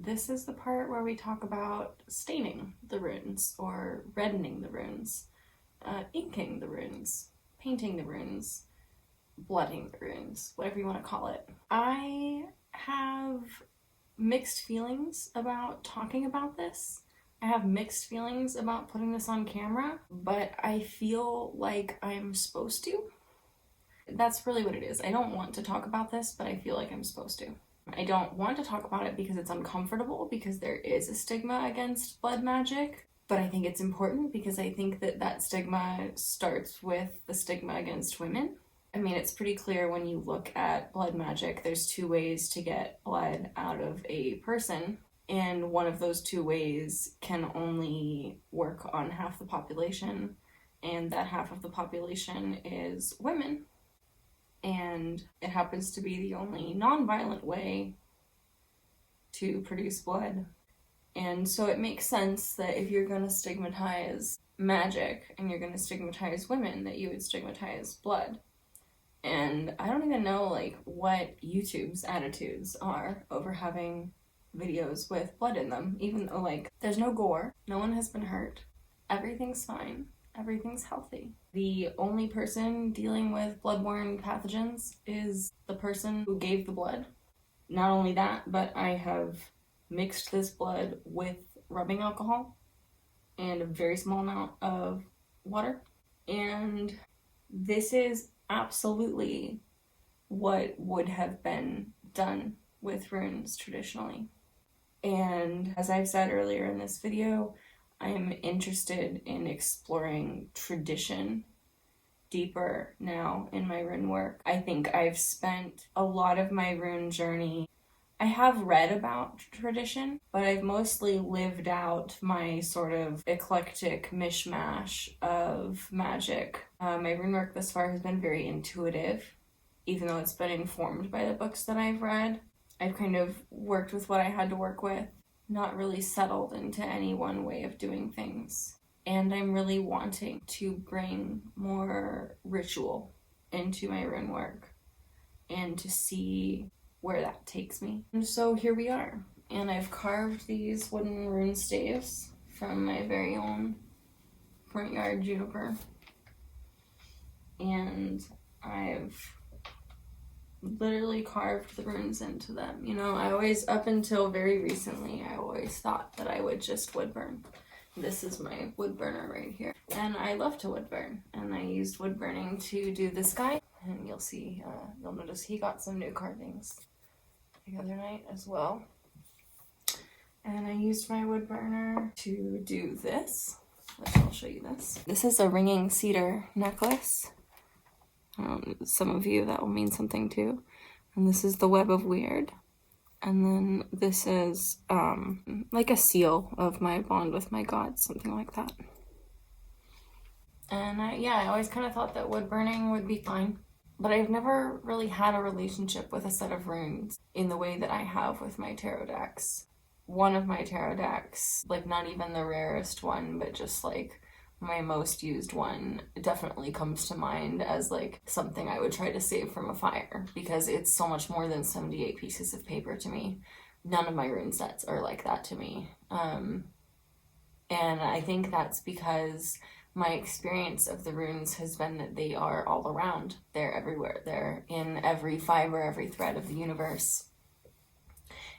This is the part where we talk about staining the runes, or reddening the runes, inking the runes, painting the runes, blooding the runes, whatever you want to call it. I have mixed feelings about talking about this. I have mixed feelings about putting this on camera, but I feel like I'm supposed to. That's really what it is. I don't want to talk about this, but I feel like I'm supposed to. I don't want to talk about it because it's uncomfortable, because there is a stigma against blood magic, but I think it's important because I think that that stigma starts with the stigma against women. I mean, it's pretty clear when you look at blood magic, there's 2 ways to get blood out of a person, and one of those 2 ways can only work on half the population, and that half of the population is women. And it happens to be the only non-violent way to produce blood. And so it makes sense that if you're going to stigmatize magic and you're going to stigmatize women, that you would stigmatize blood. And I don't even know like what YouTube's attitudes are over having videos with blood in them, even though like there's no gore, no one has been hurt, everything's fine, everything's healthy. The only person dealing with bloodborne pathogens is the person who gave the blood. Not only that, but I have mixed this blood with rubbing alcohol and a very small amount of water. And this is absolutely what would have been done with runes traditionally. And as I've said earlier in this video, I am interested in exploring tradition deeper now in my rune work. I think I've spent a lot of my rune journey. I have read about tradition, but I've mostly lived out my sort of eclectic mishmash of magic. My rune work thus far has been very intuitive, even though it's been informed by the books that I've read. I've kind of worked with what I had to work with, not really settled into any one way of doing things. And I'm really wanting to bring more ritual into my rune work and to see where that takes me. And so here we are. And I've carved these wooden rune staves from my very own front yard juniper. And I've literally carved the runes into them. You know, I always, up until very recently, I always thought that I would just wood burn. This is my wood burner right here. And I love to wood burn. And I used wood burning to do this guy. And you'll see, you'll notice he got some new carvings the other night as well. And I used my wood burner to do this, which I'll show you this. This is a ringing cedar necklace. Some of you that will mean something too. And this is the web of weird. And then this is like a seal of my bond with my god, something like that. And I always kind of thought that wood burning would be fine. But I've never really had a relationship with a set of runes in the way that I have with my tarot decks. One of my tarot decks, like not even the rarest one, but just like my most used one, definitely comes to mind as like something I would try to save from a fire, because it's so much more than 78 pieces of paper to me. None of my rune sets are like that to me. And I think that's because my experience of the runes has been that they are all around. They're everywhere. They're in every fiber, every thread of the universe.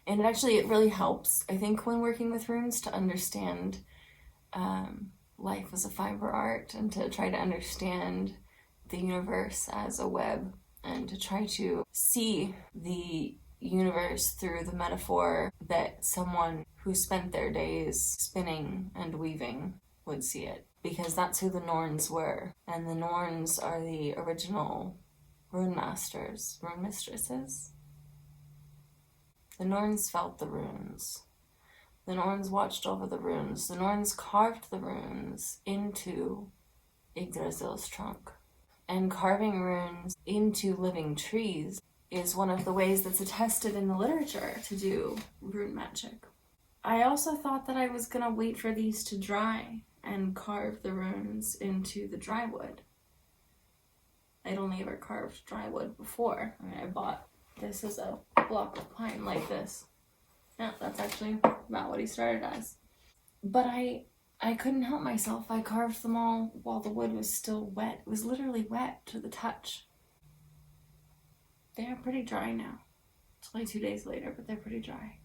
And it really helps, I think, when working with runes to understand life as a fiber art, and to try to understand the universe as a web, and to try to see the universe through the metaphor that someone who spent their days spinning and weaving would see it. Because that's who the Norns were. And the Norns are the original rune masters, rune mistresses. The Norns felt the runes. The Norns watched over the runes. The Norns carved the runes into Yggdrasil's trunk. And carving runes into living trees is one of the ways that's attested in the literature to do rune magic. I also thought that I was gonna wait for these to dry and carve the runes into the dry wood. I'd only ever carved dry wood before. I bought this as a block of pine like this. Yeah, that's actually about what he started as. But I couldn't help myself. I carved them all while the wood was still wet. It was literally wet to the touch. They are pretty dry now. It's only 2 days later, but they're pretty dry.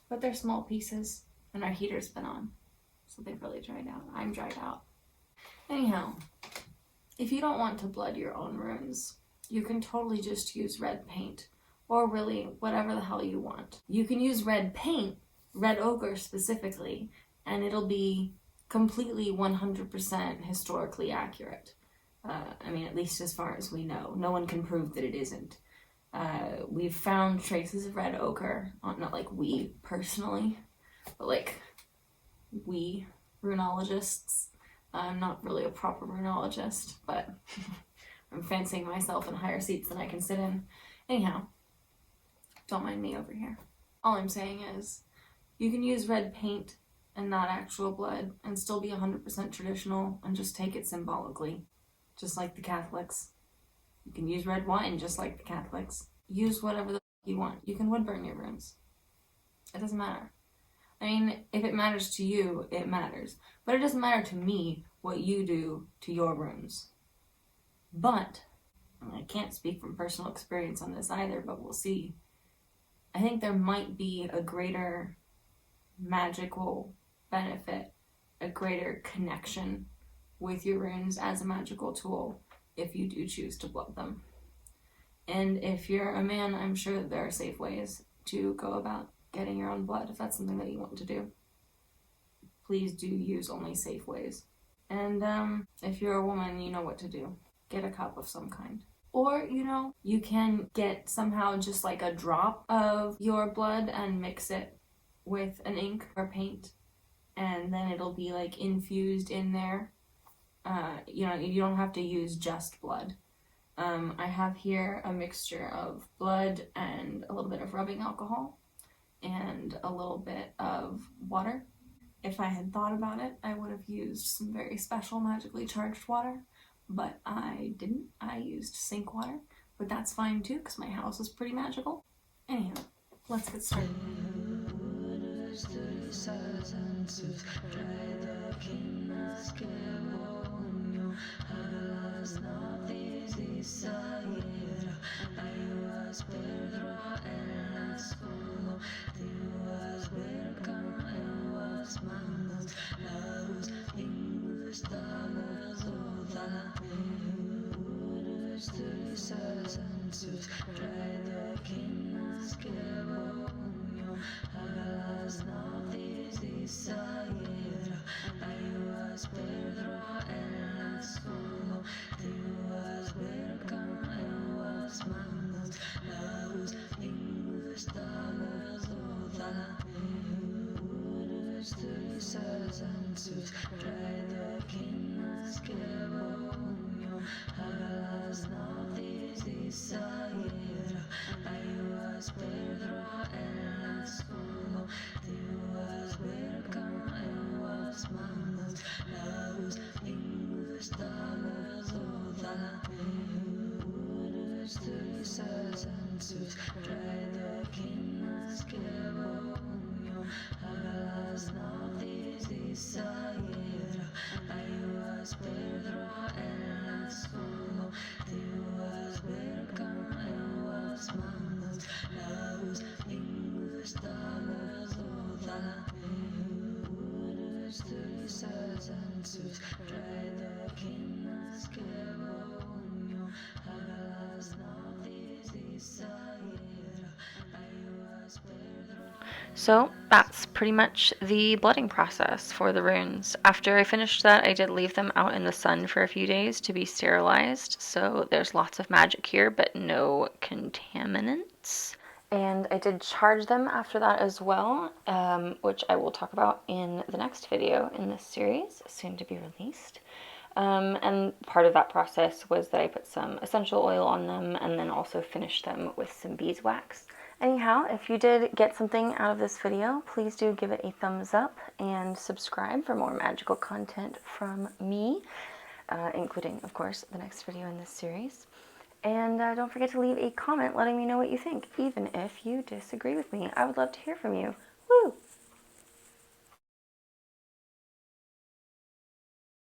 But they're small pieces, and our heater's been on, so they've really dried out. I'm dried out. Anyhow, if you don't want to blood your own runes, you can totally just use red paint, or really whatever the hell you want. You can use red paint, red ochre specifically, and it'll be completely 100% historically accurate. I mean, at least as far as we know. No one can prove that it isn't. We've found traces of red ochre, not like we personally, but like we runologists. I'm not really a proper runologist, but I'm fancying myself in higher seats than I can sit in. Anyhow, don't mind me over here. All I'm saying is, you can use red paint and not actual blood and still be 100% traditional and just take it symbolically, just like the Catholics. You can use red wine just like the Catholics. Use whatever the you want. You can wood burn your runes. It doesn't matter. I mean, if it matters to you, it matters. But it doesn't matter to me what you do to your runes. But, I can't speak from personal experience on this either, but we'll see. I think there might be a greater magical benefit, a greater connection with your runes as a magical tool if you do choose to blood them. And if you're a man, I'm sure that there are safe ways to go about getting your own blood if that's something that you want to do. Please do use only safe ways. And if you're a woman, you know what to do. Get a cup of some kind. Or, you can get somehow just like a drop of your blood and mix it with an ink or paint, and then it'll be like infused in there. You don't have to use just blood. I have here a mixture of blood and a little bit of rubbing alcohol and a little bit of water. If I had thought about it, I would have used some very special magically charged water, but I didn't. I used sink water, but that's fine too because my house is pretty magical. Anyhow, let's get started. So that's pretty much the blooding process for the runes. After I finished that, I did leave them out in the sun for a few days to be sterilized. So there's lots of magic here, but no contaminants. And I did charge them after that as well, which I will talk about in the next video in this series, soon to be released. And part of that process was that I put some essential oil on them and then also finished them with some beeswax. Anyhow, if you did get something out of this video, please do give it a thumbs up and subscribe for more magical content from me, including, of course, the next video in this series. And don't forget to leave a comment letting me know what you think, even if you disagree with me. I would love to hear from you. Woo!